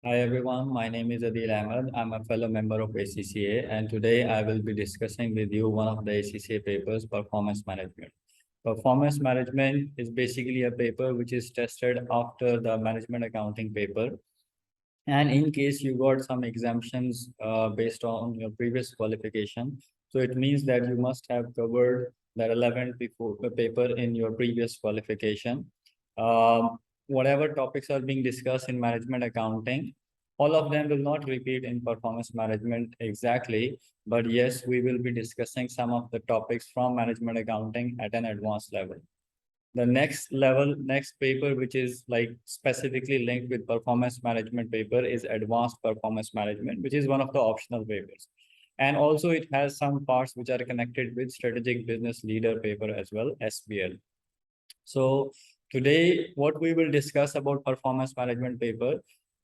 Hi everyone, my name is Adil Ahmed. I'm a fellow member of ACCA, and today I will be discussing with you one of the ACCA papers, Performance Management. Performance Management is basically a paper which is tested after the Management Accounting paper. And in case you got some exemptions based on your previous qualification, so it means that you must have covered the relevant paper in your previous qualification. Whatever topics are being discussed in management accounting, all of them will not repeat in performance management exactly, but yes, we will be discussing some of the topics from management accounting at an advanced level. The next paper, which is like specifically linked with performance management paper, is advanced performance management, which is one of the optional papers. And also it has some parts which are connected with strategic business leader paper as well, SBL. So today, what we will discuss about performance management paper,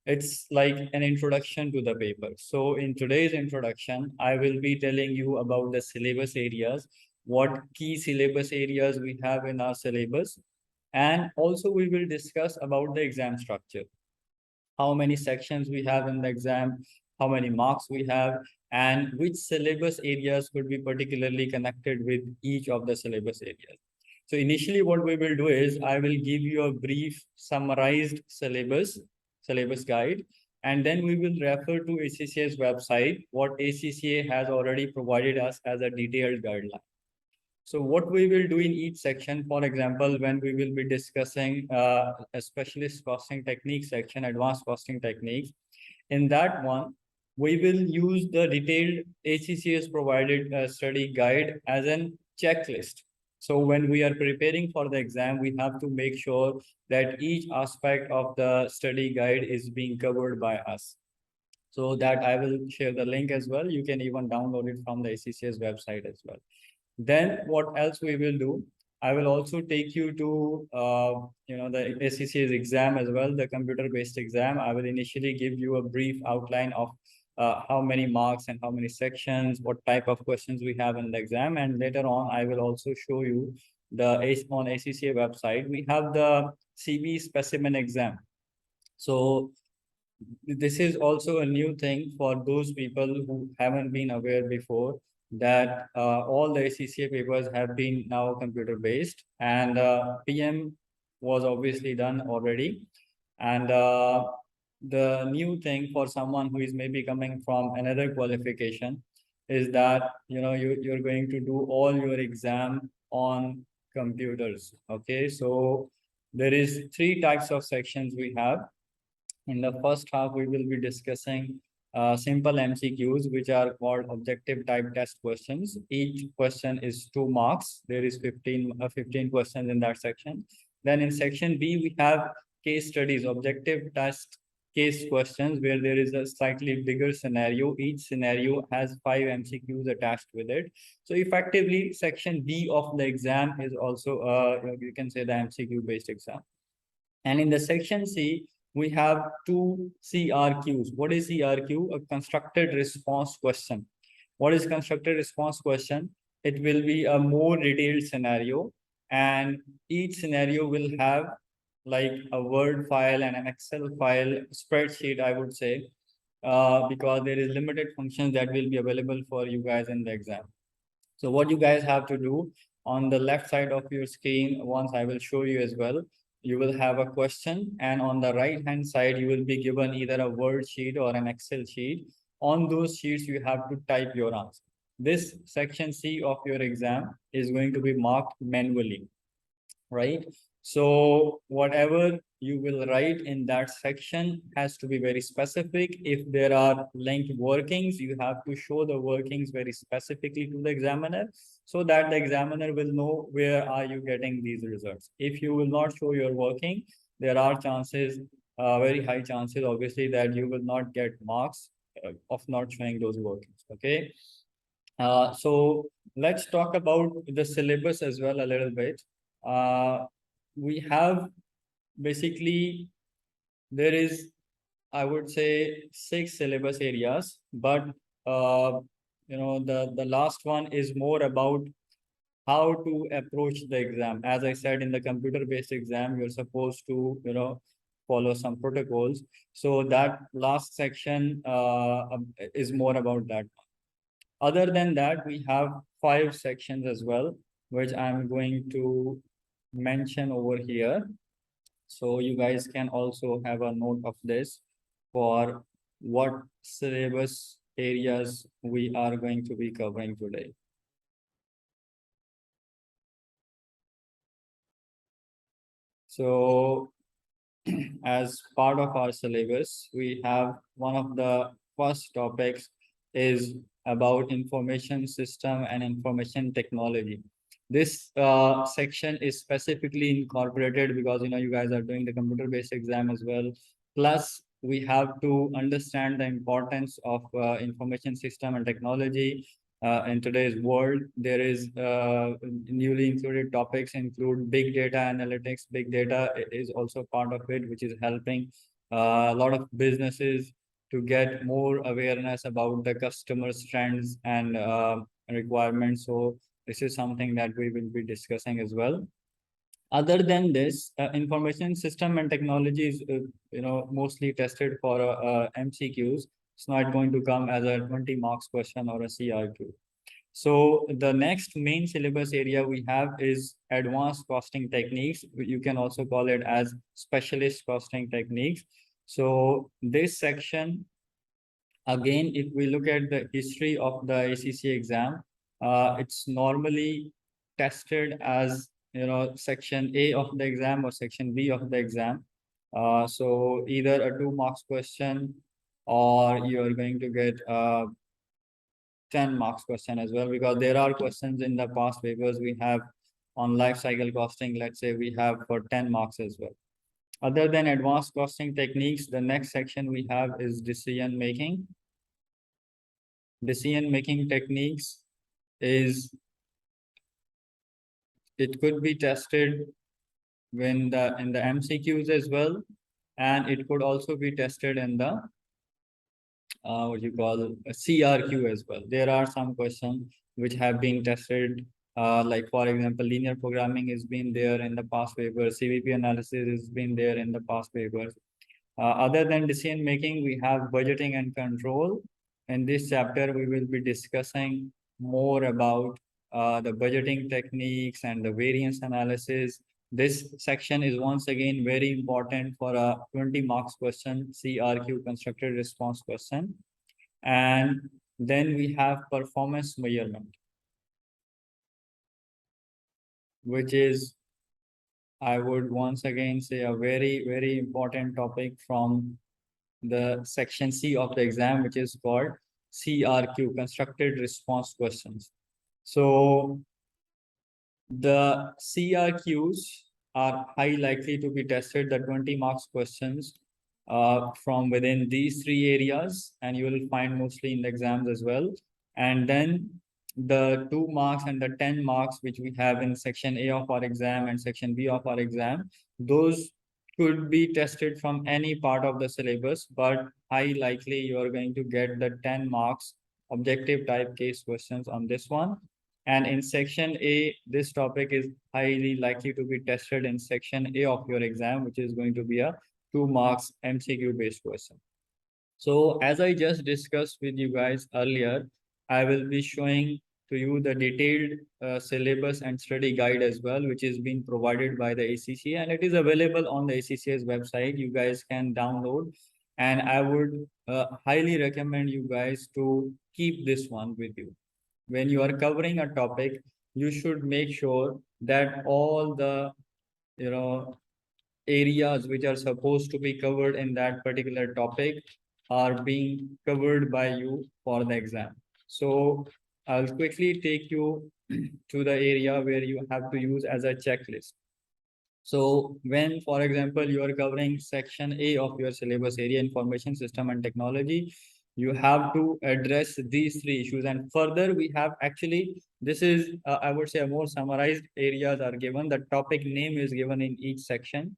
it's like an introduction to the paper. So in today's introduction, I will be telling you about the syllabus areas, what key syllabus areas we have in our syllabus. And also we will discuss about the exam structure, how many sections we have in the exam, how many marks we have, and which syllabus areas could be particularly connected with each of the syllabus areas. So initially what we will do is I will give you a brief summarized syllabus guide, and then we will refer to ACCA's website, what ACCA has already provided us as a detailed guideline. So what we will do in each section, for example, when we will be discussing a specialist costing technique section, advanced costing techniques, in that one, we will use the detailed ACCA's provided study guide as a checklist. So when we are preparing for the exam, we have to make sure that each aspect of the study guide is being covered by us. So that I will share the link as well. You can even download it from the ACCA's website as well. Then what else we will do? I will also take you to the ACCA's exam as well, the computer-based exam. I will initially give you a brief outline of how many marks and how many sections, what type of questions we have in the exam, and later on I will also show you on ACCA website we have the CV specimen exam. So this is also a new thing for those people who haven't been aware before, that all the ACCA papers have been now computer based, and PM was obviously done already. And the new thing for someone who is maybe coming from another qualification is that you're going to do all your exam on computers. Okay, so there is three types of sections we have. In the first half, we will be discussing simple MCQs, which are called objective type test questions. Each question is 2 marks. There is 15 questions in that section. Then in section B, we have case studies, objective test case questions, where there is a slightly bigger scenario. Each scenario has 5 MCQs attached with it. So effectively, section B of the exam is also, you can say, the MCQ based exam. And in the section C, we have 2 CRQs. What is CRQ? A constructed response question. What is constructed response question? It will be a more detailed scenario, and each scenario will have like a Word file and an Excel file, spreadsheet, I would say, because there is limited functions that will be available for you guys in the exam. So what you guys have to do, on the left side of your screen, once I will show you as well, you will have a question, and on the right hand side, you will be given either a Word sheet or an Excel sheet. On those sheets, you have to type your answer. This section C of your exam is going to be marked manually, right? So whatever you will write in that section has to be very specific. If there are linked workings, you have to show the workings very specifically to the examiner, so that the examiner will know where are you getting these results. If you will not show your working, there are chances, very high chances, obviously, that you will not get marks of not showing those workings. Okay. So let's talk about the syllabus as well a little bit. We have basically, there is, I would say, 6 syllabus areas, but the last one is more about how to approach the exam. As I said, in the computer based exam, you're supposed to follow some protocols. So that last section is more about that. Other than that, we have 5 sections as well, which I'm going to mention over here. So you guys can also have a note of this for what syllabus areas we are going to be covering today. So as part of our syllabus, we have one of the first topics is about information system and information technology. This section is specifically incorporated because you guys are doing the computer-based exam as well. Plus, we have to understand the importance of information system and technology. In today's world, there is newly included topics include big data analytics. Big data is also part of it, which is helping a lot of businesses to get more awareness about the customers' trends and requirements. So this is something that we will be discussing as well. Other than this, information system and technology is mostly tested for MCQs. It's not going to come as a 20 marks question or a CRQ. So the next main syllabus area we have is advanced costing techniques. You can also call it as specialist costing techniques. So this section, again, if we look at the history of the ACCA exam, it's normally tested as section A of the exam or section B of the exam. So either a 2 marks question or you're going to get 10 marks question as well, because there are questions in the past papers we have on life cycle costing. Let's say we have for 10 marks as well. Other than advanced costing techniques, the next section we have is decision making. Decision making techniques is, it could be tested in the MCQs as well, and it could also be tested in the what you call a CRQ as well. There are some questions which have been tested, like for example, linear programming has been there in the past papers, CVP analysis has been there in the past papers. Other than decision making, we have budgeting and control. In this chapter, we will be discussing more about the budgeting techniques and the variance analysis. This section is once again very important for a 20 marks question, CRQ constructed response question. And then we have performance measurement, which is, I would once again say, a very, very important topic from the section C of the exam, which is called CRQ, constructed response questions. So the CRQs are high likely to be tested, the 20 marks questions from within these 3 areas, and you will find mostly in the exams as well. And then the 2 marks and the 10 marks, which we have in section A of our exam and section B of our exam, those could be tested from any part of the syllabus, but high likely you are going to get the 10 marks objective type case questions on this one. And in section A, this topic is highly likely to be tested in section A of your exam, which is going to be a 2 marks MCQ based question. So as I just discussed with you guys earlier, I will be showing to you the detailed syllabus and study guide as well, which is being provided by the ACCA, and it is available on the ACCA's website. You guys can download, and I would highly recommend you guys to keep this one with you. When you are covering a topic, you should make sure that all the areas which are supposed to be covered in that particular topic are being covered by you for the exam. So I'll quickly take you to the area where you have to use as a checklist. So when, for example, you are covering section A of your syllabus area, information system and technology, you have to address these 3 issues. And further, we have actually, this is, I would say, a more summarized areas are given. The topic name is given in each section.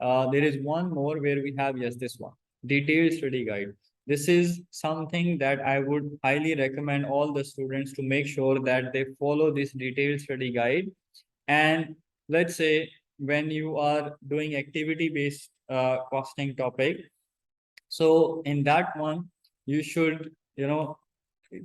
There is one more where we have, yes, this one, detailed study guide. This is something that I would highly recommend all the students to make sure that they follow this detailed study guide. And let's say when you are doing activity-based costing topic. So in that one, you should,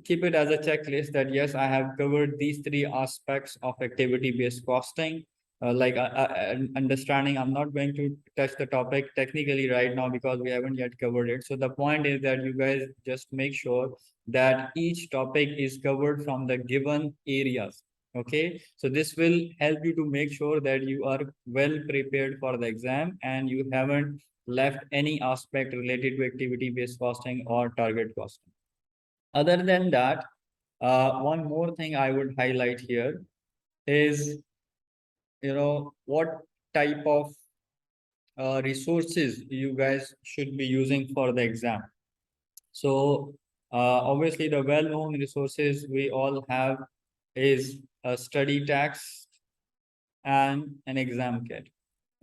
keep it as a checklist that yes, I have covered these three aspects of activity-based costing. Understanding, I'm not going to touch the topic technically right now because we haven't yet covered it. So the point is that you guys just make sure that each topic is covered from the given areas. Okay, so this will help you to make sure that you are well prepared for the exam and you haven't left any aspect related to activity-based costing or target costing. Other than that, one more thing I would highlight here is, what type of resources you guys should be using for the exam. So obviously the well-known resources we all have is a study text and an exam kit.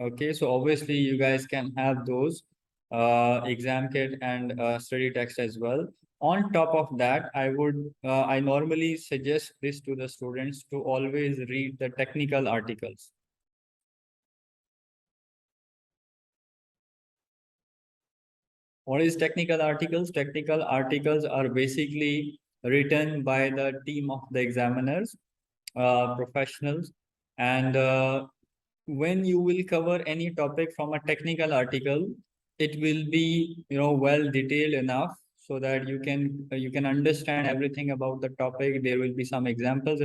Okay, so obviously you guys can have those exam kit and study text as well. On top of that, I normally suggest this to the students to always read the technical articles. What is technical articles? Technical articles are basically written by the team of the examiners, professionals, and when you will cover any topic from a technical article, it will be well detailed enough so that you can understand everything about the topic. There will be some examples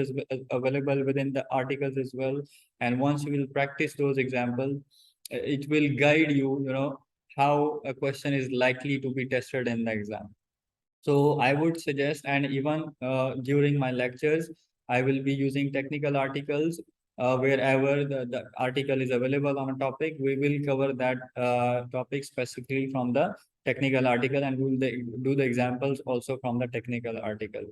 available within the articles as well, and once you will practice those examples, it will guide you, how a question is likely to be tested in the exam. So I would suggest, and even during my lectures, I will be using technical articles. Wherever the article is available on a topic, we will cover that topic specifically from the technical article, and we will do the examples also from the technical article.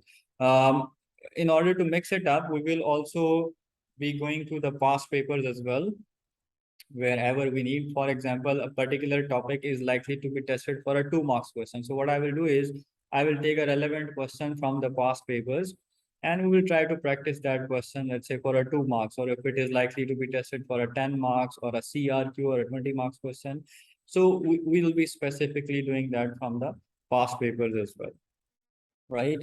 In order to mix it up, we will also be going through the past papers as well wherever we need. For example, a particular topic is likely to be tested for a 2 marks question. So what I will do is I will take a relevant question from the past papers and we will try to practice that question, let's say for a 2 marks, or if it is likely to be tested for a 10 marks or a CRQ or a 20 marks question. So we will be specifically doing that from the past papers as well, right?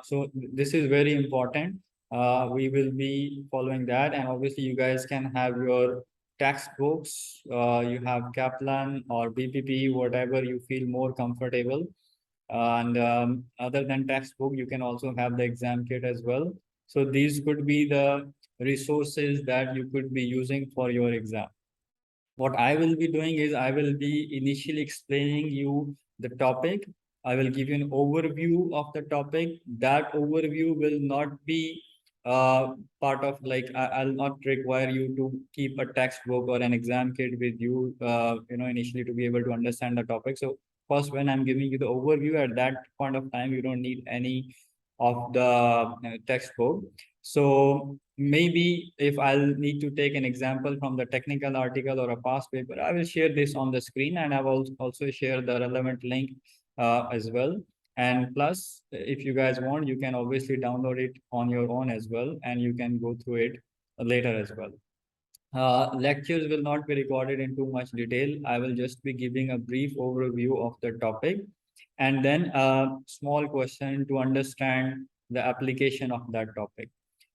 So this is very important. We will be following that, and obviously you guys can have your textbooks. You have Kaplan or BPP, whatever you feel more comfortable. And other than textbook, you can also have the exam kit as well. So these could be the resources that you could be using for your exam. What I will be doing is I will be initially explaining you the topic. I will give you an overview of the topic. That overview will not be part of, like, I'll not require you to keep a textbook or an exam kit with you, initially to be able to understand the topic. So first, when I'm giving you the overview, at that point of time, you don't need any of the textbook. So maybe if I'll need to take an example from the technical article or a past paper, I will share this on the screen, and I will also share the relevant link as well. And plus, if you guys want, you can obviously download it on your own as well, and you can go through it later as well. Lectures will not be recorded in too much detail. I will just be giving a brief overview of the topic and then a small question to understand the application of that topic.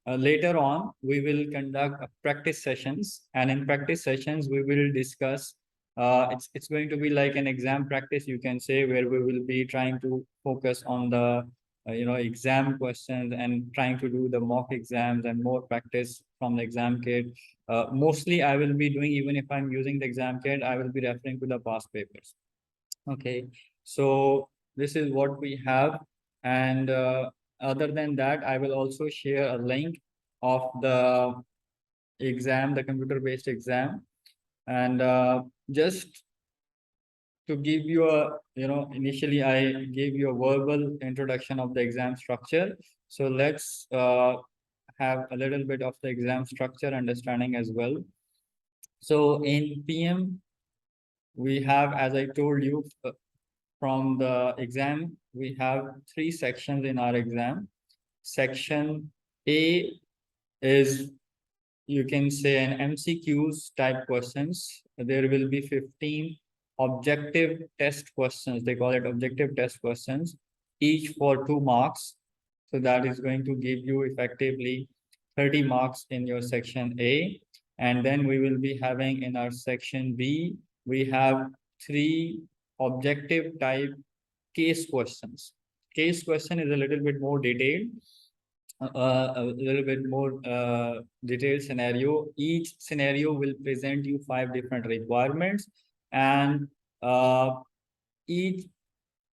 Later on, we will conduct practice sessions, and in practice sessions, we will discuss. It's going to be like an exam practice, you can say, where we will be trying to focus on the exam questions and trying to do the mock exams and more practice from the exam kit. Mostly, I will be doing, even if I'm using the exam kit, I will be referring to the past papers. Okay, so this is what we have, and other than that, I will also share a link of the exam, the computer-based exam, and just to give you a, initially I gave you a verbal introduction of the exam structure. So let's have a little bit of the exam structure understanding as well. So in PM, we have, as I told you, from the exam, we have 3 sections in our exam. Section A is, you can say, an MCQs type questions. There will be 15 objective test questions. They call it objective test questions, each for 2 marks. So that is going to give you effectively 30 marks in your section A. And then we will be having in our section B, we have 3 objective type case questions. Case question is a little bit more detailed, a little bit more detailed scenario. Each scenario will present you 5 different requirements, and each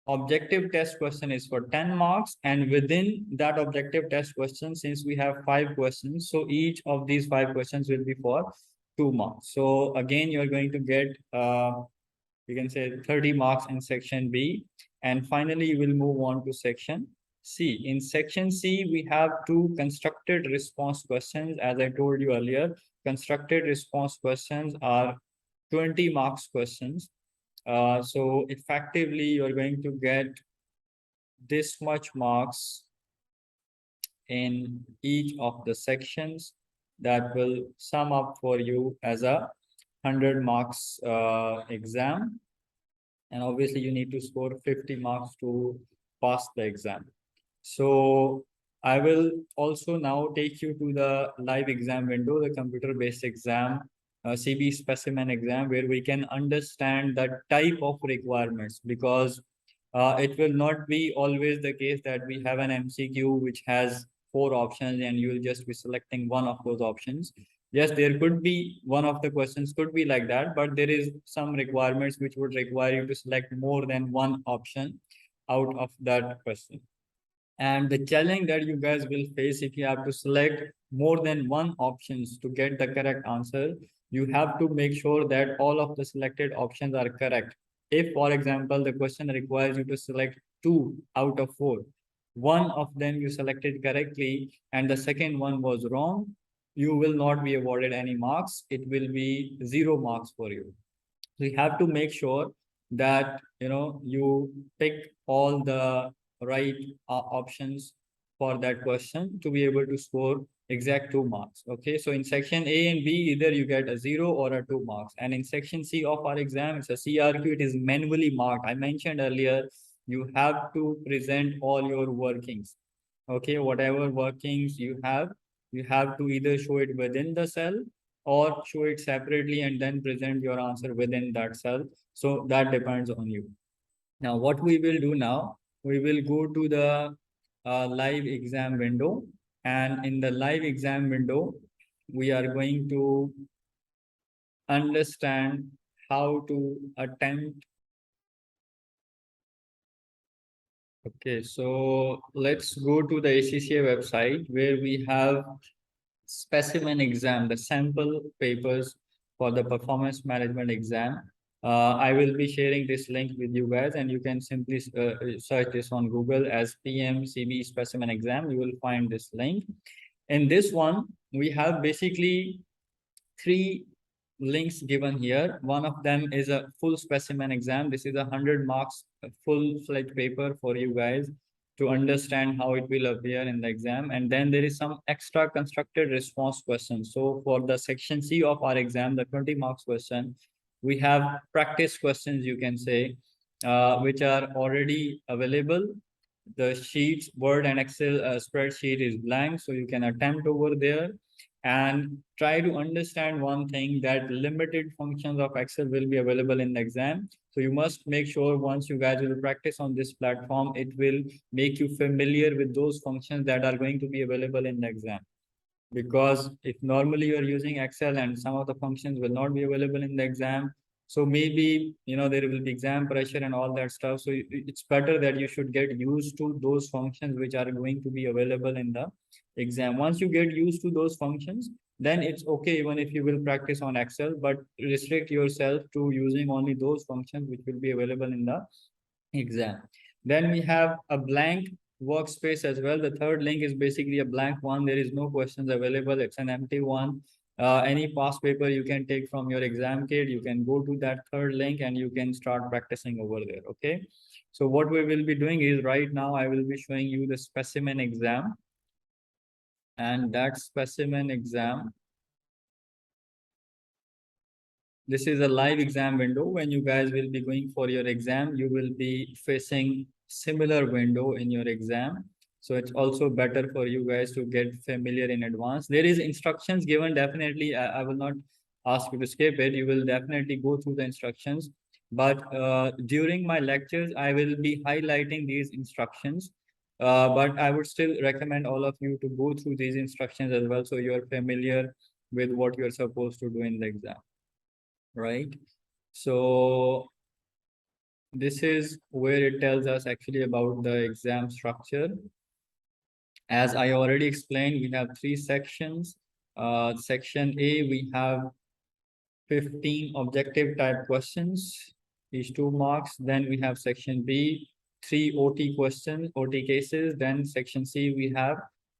objective test question is for 10 marks, and within that objective test question, since we have 5 questions, so each of these 5 questions will be for 2 marks. So again, you're going to get you can say 30 marks in section B, and finally you will move on to section C. In section C, we have 2 constructed response questions. As I told you earlier, constructed response questions are 20 marks questions. So effectively, you're going to get this much marks in each of the sections that will sum up for you as a 100 marks exam. And obviously, you need to score 50 marks to pass the exam. So I will also now take you to the live exam window, the computer-based exam, CB specimen exam, where we can understand the type of requirements, because it will not be always the case that we have an MCQ which has 4 options and you will just be selecting one of those options. Yes, there could be one of the questions could be like that, but there is some requirements which would require you to select more than one option out of that question. And the challenge that you guys will face if you have to select more than one options to get the correct answer, you have to make sure that all of the selected options are correct. If, for example, the question requires you to select 2 out of 4, one of them you selected correctly and the second one was wrong, you will not be awarded any marks. It will be 0 marks for you. So you have to make sure that you pick all the right options for that question to be able to score exact 2 marks. Okay, so in section A and B, either you get a 0 or a 2 marks. And in section C of our exam, it's a CRQ, it is manually marked. I mentioned earlier, you have to present all your workings. Okay, whatever workings you have to either show it within the cell or show it separately and then present your answer within that cell. So that depends on you. Now, what we will do now, we will go to the live exam window, and in the live exam window, we are going to understand how to attempt. Okay, so let's go to the ACCA website where we have specimen exam, the sample papers for the performance management exam. I will be sharing this link with you guys, and you can simply search this on Google as PMCB specimen exam. You will find this link. In this one, we have basically 3 links given here. One of them is a full specimen exam. This is a 100 marks full-fledged paper for you guys to understand how it will appear in the exam. And then there is some extra constructed response questions. So for the section C of our exam, the 20 marks question, we have practice questions, you can say, which are already available. The sheets, Word and Excel spreadsheet is blank, so you can attempt over there and try to understand one thing, that limited functions of Excel will be available in the exam. So you must make sure once you guys will practice on this platform, it will make you familiar with those functions that are going to be available in the exam. Because if normally you're using Excel and some of the functions will not be available in the exam, so maybe there will be exam pressure and all that stuff. So it's better that you should get used to those functions which are going to be available in the exam. Once you get used to those functions, then it's okay even if you will practice on Excel, but restrict yourself to using only those functions which will be available in the exam. Then we have a blank workspace as well. The third link is basically a blank one. There is no questions available. It's an empty one. Any past paper you can take from your exam kit, you can go to that third link and you can start practicing over there. Okay, so what we will be doing is right now I will be showing you the specimen exam, and that specimen exam this is a live exam window. When you guys will be going for your exam, you will be facing similar window in your exam. So it's also better for you guys to get familiar in advance. There is instructions given, definitely. I will not ask you to skip it. You will definitely go through the instructions. But during my lectures, I will be highlighting these instructions. But I would still recommend all of you to go through these instructions as well, so you're familiar with what you're supposed to do in the exam, right? So this is where it tells us actually about the exam structure. As I already explained, we have three sections. Section A, we have 15 objective type questions, each 2 marks. Then we have section B, 3 OT questions, OT cases. Then section C, we have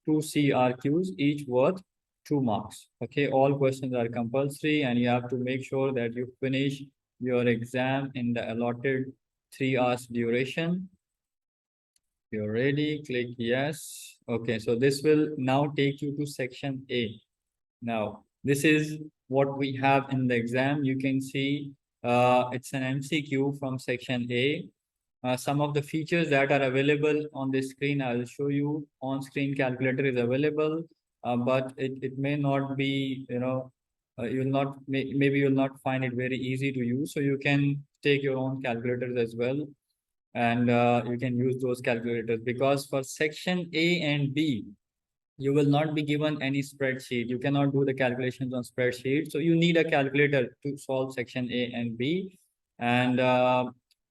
2 CRQs, each worth 2 marks. Okay, all questions are compulsory, and you have to make sure that you finish your exam in the allotted 3 hours duration. You're ready, click yes. Okay, so this will now take you to section A. Now, this is what we have in the exam. You can see it's an MCQ from section A. Some of the features that are available on the screen, I'll show you. On-screen calculator is available, but it may not be, you'll not, maybe you'll not find it very easy to use. So you can take your own calculators as well, and you can use those calculators, because for section A and B, you will not be given any spreadsheet. You cannot do the calculations on spreadsheet. So you need a calculator to solve section A and B. And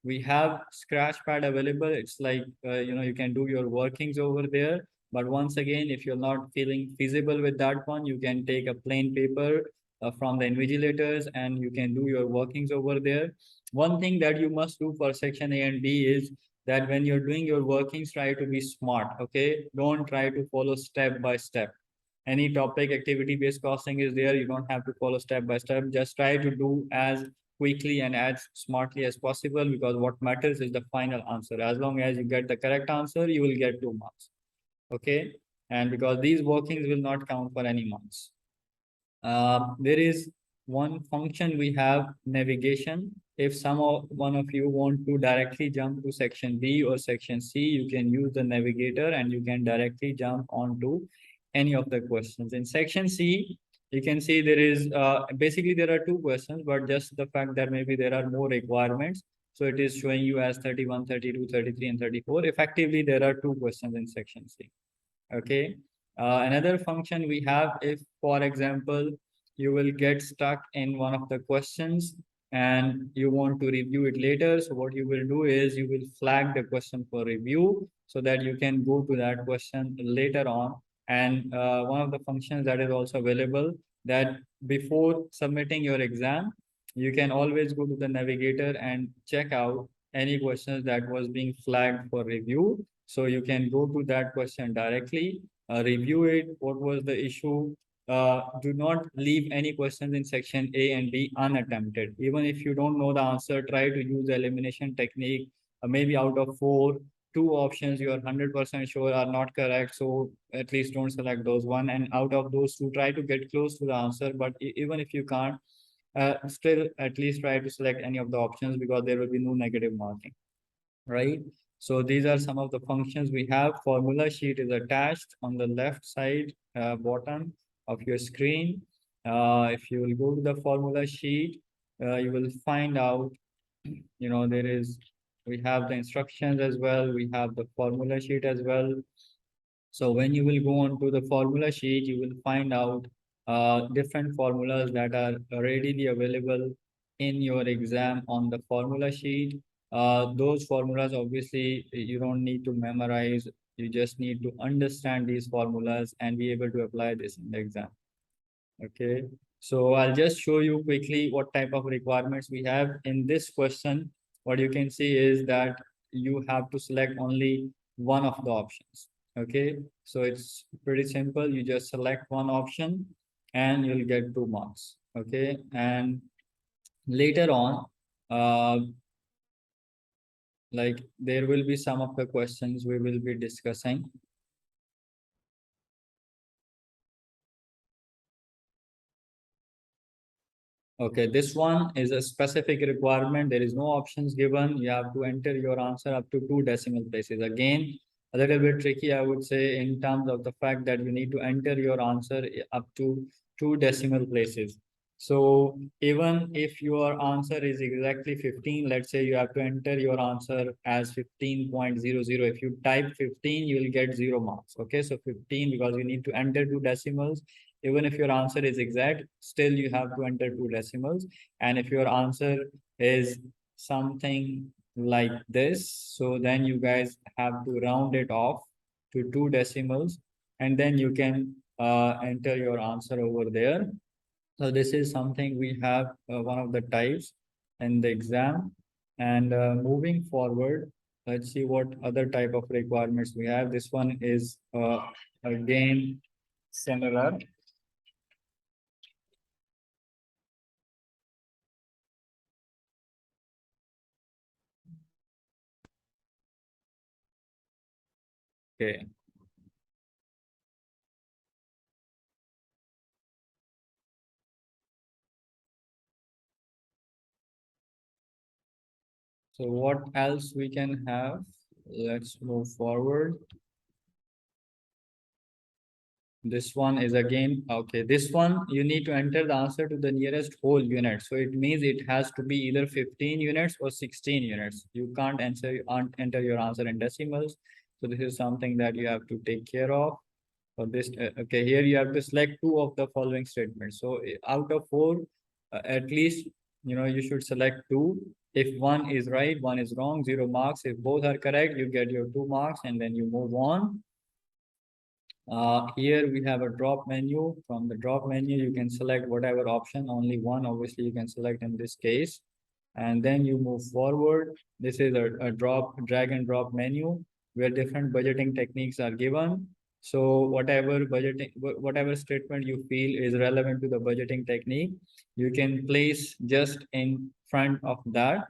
we have Scratchpad available. It's like, you can do your workings over there. But once again, if you're not feeling feasible with that one, you can take a plain paper from the invigilators and you can do your workings over there. One thing that you must do for section A and B is that when you're doing your workings, try to be smart. Okay, don't try to follow step by step. Any topic activity based costing is there, you don't have to follow step by step. Just try to do as quickly and as smartly as possible, because what matters is the final answer. As long as you get the correct answer, you will get 2 marks. Okay, and because these workings will not count for any marks. There is one function we have, navigation. If one of you want to directly jump to section B or section C, you can use the navigator and you can directly jump onto any of the questions. In section C, you can see there is basically there are 2 questions, but just the fact that maybe there are more requirements. So it is showing you as 31, 32, 33, and 34. Effectively, there are 2 questions in section C. Okay. Another function we have, if for example you will get stuck in one of the questions and you want to review it later, so what you will do is you will flag the question for review so that you can go to that question later on. And one of the functions that is also available, that before submitting your exam, you can always go to the navigator and check out any questions that was being flagged for review. So you can go to that question directly, review it, what was the issue. Do not leave any questions in section A and B unattempted. Even if you don't know the answer, try to use the elimination technique. Maybe out of 4, 2 options you are 100% sure are not correct. So at least don't select those one. And out of those 2, try to get close to the answer. But even if you can't, still at least try to select any of the options, because there will be no negative marking, right? So these are some of the functions we have. Formula sheet is attached on the left side bottom of your screen. If you will go to the formula sheet, you will find out, we have the instructions as well. We have the formula sheet as well. So when you will go on to the formula sheet, you will find out different formulas that are readily available in your exam on the formula sheet. Those formulas, obviously, you don't need to memorize. You just need to understand these formulas and be able to apply this in the exam. Okay, so I'll just show you quickly what type of requirements we have in this question. What you can see is that you have to select only one of the options. Okay, so it's pretty simple. You just select one option and you'll get 2 marks. Okay, and later on, like there will be some of the questions we will be discussing. Okay, this one is a specific requirement. There is no options given. You have to enter your answer up to 2 decimal places. Again, a little bit tricky, I would say, in terms of the fact that you need to enter your answer up to 2 decimal places. So even if your answer is exactly 15, let's say you have to enter your answer as 15.00. If you type 15, you will get 0 marks. Okay, so 15 because you need to enter 2 decimals. Even if your answer is exact, still you have to enter 2 decimals. And if your answer is something like this, so then you guys have to round it off to 2 decimals, and then you can enter your answer over there. So this is something we have one of the types in the exam. And moving forward, let's see what other type of requirements we have. This one is again similar. Okay. So what else we can have? Let's move forward. This one is again, okay, this one you need to enter the answer to the nearest whole unit. So it means it has to be either 15 units or 16 units. You can't enter your answer in decimals. So this is something that you have to take care of. For this, okay, here you have to select 2 of the following statements. So out of 4, at least, you should select 2. If one is right, one is wrong, 0 marks. If both are correct, you get your 2 marks and then you move on. Here we have a drop menu. From the drop menu, you can select whatever option, only one obviously you can select in this case. And then you move forward. This is a drag and drop menu where different budgeting techniques are given. So whatever statement you feel is relevant to the budgeting technique, you can place just in front of that.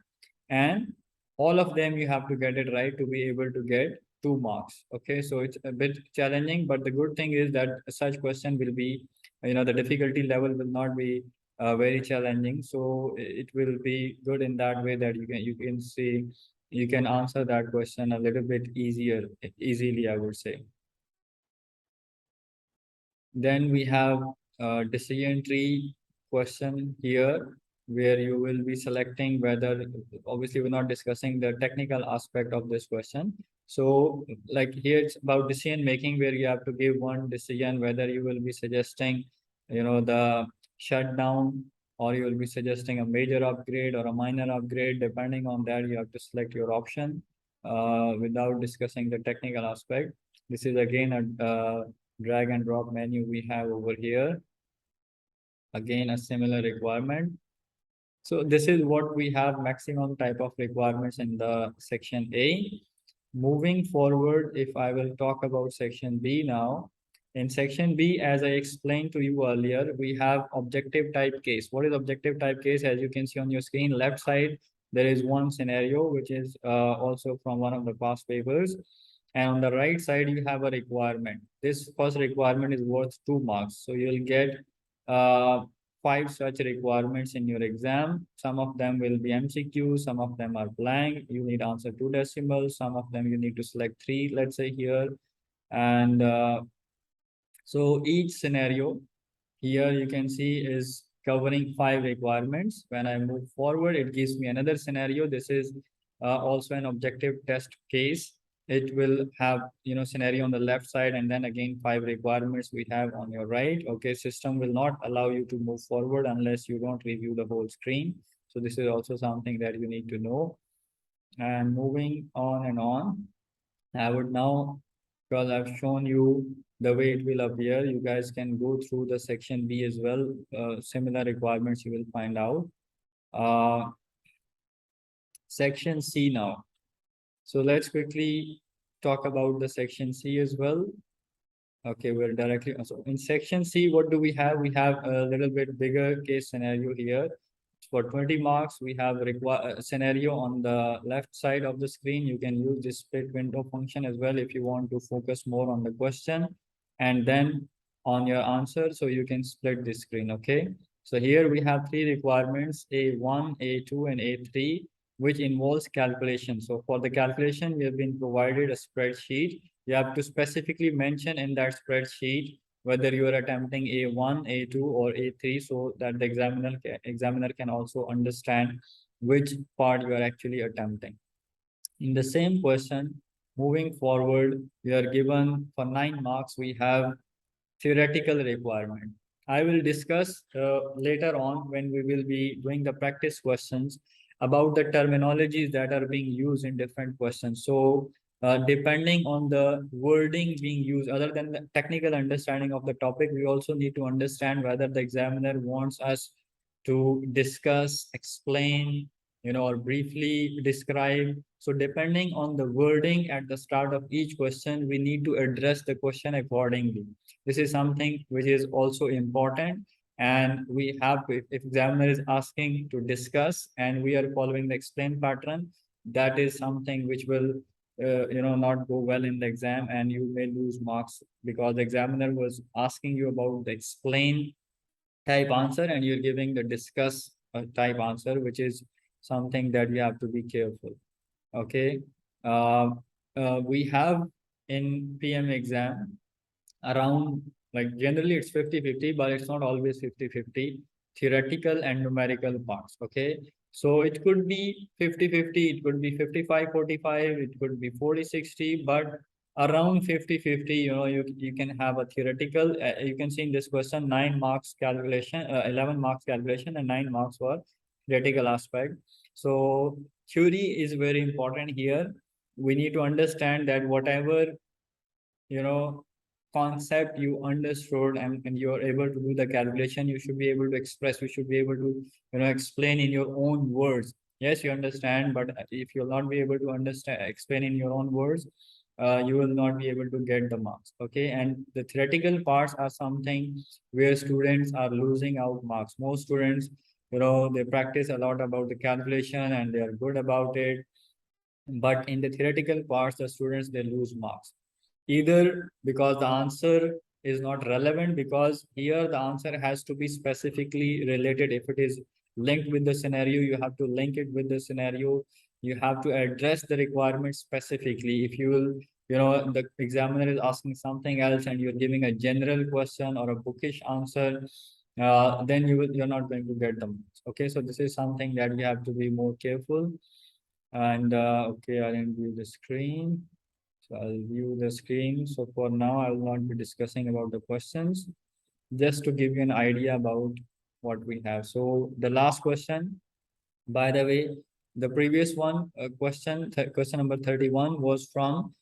And all of them you have to get it right to be able to get 2 marks. Okay, so it's a bit challenging, but the good thing is that such question will be, the difficulty level will not be very challenging. So it will be good in that way that you can see, you can answer that question a little bit easily, I would say. Then we have a decision tree question here, where you will be selecting whether, obviously we're not discussing the technical aspect of this question. So like here it's about decision making, where you have to give one decision whether you will be suggesting, the shutdown, or you will be suggesting a major upgrade or a minor upgrade. Depending on that, you have to select your option without discussing the technical aspect. This is again a drag and drop menu we have over here. Again, a similar requirement. So this is what we have, maximum type of requirements in the section A. Moving forward, if I will talk about section B now. In section B, as I explained to you earlier, we have objective type case. What is objective type case? As you can see on your screen, left side, there is one scenario, which is also from one of the past papers. And on the right side, you have a requirement. This first requirement is worth 2 marks. So you'll get 5 such requirements in your exam. Some of them will be MCQ, some of them are blank. You need answer 2 decimals. Some of them you need to select 3, let's say here. And so each scenario here you can see is covering 5 requirements. When I move forward, it gives me another scenario. This is also an objective test case. It will have, scenario on the left side, and then again 5 requirements we have on your right. Okay, system will not allow you to move forward unless you don't review the whole screen. So this is also something that you need to know. And moving on and on, I would now, because I've shown you the way it will appear, you guys can go through the section B as well. Similar requirements you will find out. Section C now. So let's quickly talk about the section C as well. Okay, we're directly, so in section C, what do we have? We have a little bit bigger case scenario here. For 20 marks, we have a scenario on the left side of the screen. You can use this split window function as well if you want to focus more on the question and then on your answer. So you can split the screen, okay? So here we have three requirements, A1, A2, and A3, which involves calculation. So for the calculation, we have been provided a spreadsheet. You have to specifically mention in that spreadsheet whether you are attempting A1, A2, or A3, so that the examiner can also understand which part you are actually attempting. In the same question, moving forward, we are given for 9 marks, we have theoretical requirement. I will discuss later on when we will be doing the practice questions about the terminologies that are being used in different questions. So depending on the wording being used, other than the technical understanding of the topic, we also need to understand whether the examiner wants us to discuss, explain, or briefly describe. So depending on the wording at the start of each question, we need to address the question accordingly. This is something which is also important, and we have to, if examiner is asking to discuss and we are following the explain pattern, that is something which will not go well in the exam, and you may lose marks because the examiner was asking you about the explain type answer and you're giving the discuss type answer, which is something that you have to be careful. Okay. uh, we have in PM exam around, like, generally it's 50-50, but it's not always 50-50, theoretical and numerical parts. Okay, so it could be 50-50, it could be 55-45, it could be 40-60, but around 50-50, you can have a theoretical. You can see in this question 9 marks calculation, 11 marks calculation, and 9 marks for theoretical aspect. So theory is very important here. We need to understand that whatever you know concept you understood, and you're able to do the calculation, you should be able to express, you should be able to explain in your own words. Yes, you understand, but if you'll not be able to understand, explain in your own words, you will not be able to get the marks. Okay, and the theoretical parts are something where students are losing out marks. Most students, they practice a lot about the calculation and they are good about it, but in the theoretical parts, the students, they lose marks, either because the answer is not relevant, because here the answer has to be specifically related. If it is linked with the scenario, you have to link it with the scenario. You have to address the requirement specifically. If you will, the examiner is asking something else and you're giving a general question or a bookish answer, then you're not going to get them. Okay, so this is something that we have to be more careful. And okay, I didn't view the screen. So I'll view the screen. So for now, I will not be discussing about the questions, just to give you an idea about what we have. So the last question, by the way, the previous one, question number 31 was from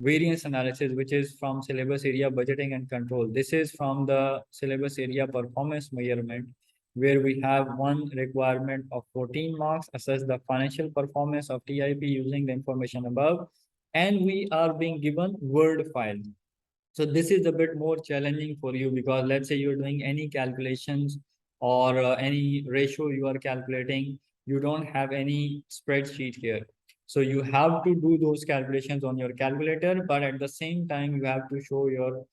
variance analysis, which is from syllabus area budgeting and control. This is from the syllabus area performance measurement, where we have one requirement of 14 marks, assess the financial performance of TIP using the information above, and we are being given Word file. So this is a bit more challenging for you, because let's say you're doing any calculations or any ratio you are calculating, you don't have any spreadsheet here. So you have to do those calculations on your calculator, but at the same time, you have to show your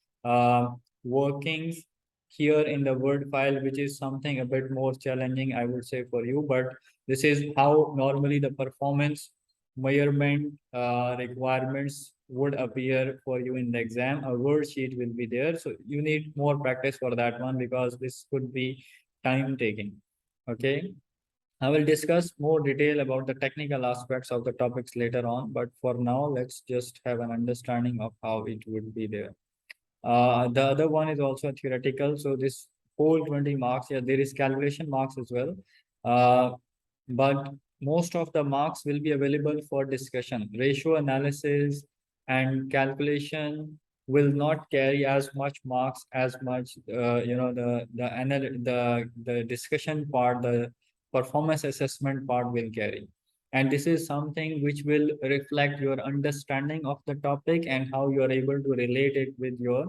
workings here in the Word file, which is something a bit more challenging, I would say, for you. But this is how normally the performance measurement requirements would appear for you in the exam. A worksheet will be there. So you need more practice for that one, because this could be time taking. Okay. I will discuss more detail about the technical aspects of the topics later on, but for now, let's just have an understanding of how it would be there. The other one is also theoretical. So this whole 20 marks, yeah, there is calculation marks as well. But most of the marks will be available for discussion. Ratio analysis and calculation will not carry as much marks as much, the discussion part, the performance assessment part will carry. And this is something which will reflect your understanding of the topic and how you are able to relate it with your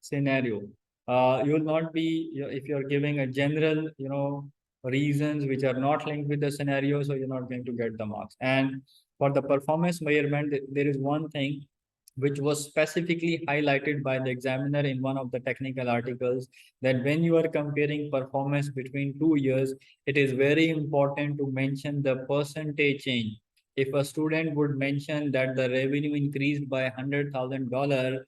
scenario. You will not be, if you're giving a general, reasons which are not linked with the scenario, so you're not going to get the marks. And for the performance measurement, there is one thing which was specifically highlighted by the examiner in one of the technical articles, that when you are comparing performance between 2 years, it is very important to mention the percentage change. If a student would mention that the revenue increased by $100,000,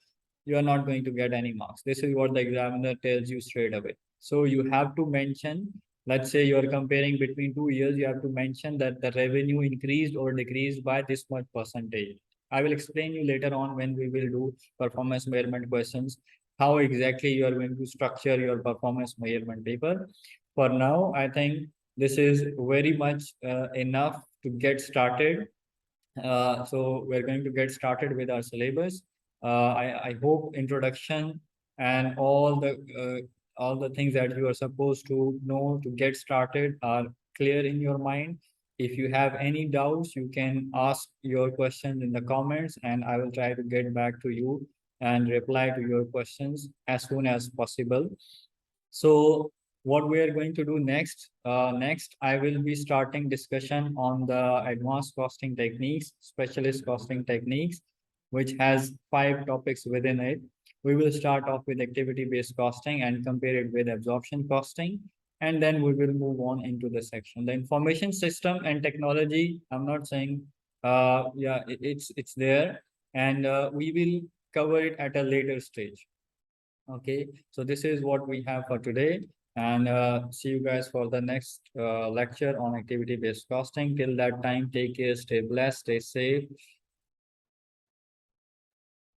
you are not going to get any marks. This is what the examiner tells you straight away. So you have to mention, let's say you are comparing between 2 years, you have to mention that the revenue increased or decreased by this much percentage. I will explain you later on when we will do performance measurement questions, how exactly you are going to structure your performance measurement paper. For now, I think this is very much enough to get started. So we're going to get started with our syllabus. I hope introduction and all the things that you are supposed to know to get started are clear in your mind. If you have any doubts, you can ask your questions in the comments, and I will try to get back to you and reply to your questions as soon as possible. So what we are going to do next, next I will be starting discussion on the advanced costing techniques, specialist costing techniques, which has 5 topics within it. We will start off with activity-based costing and compare it with absorption costing. And then we will move on into the section. The information system and technology, I'm not saying, yeah, it's there. And we will cover it at a later stage. Okay, so this is what we have for today, and see you guys for the next lecture on activity-based costing. Till that time, take care, stay blessed, stay safe,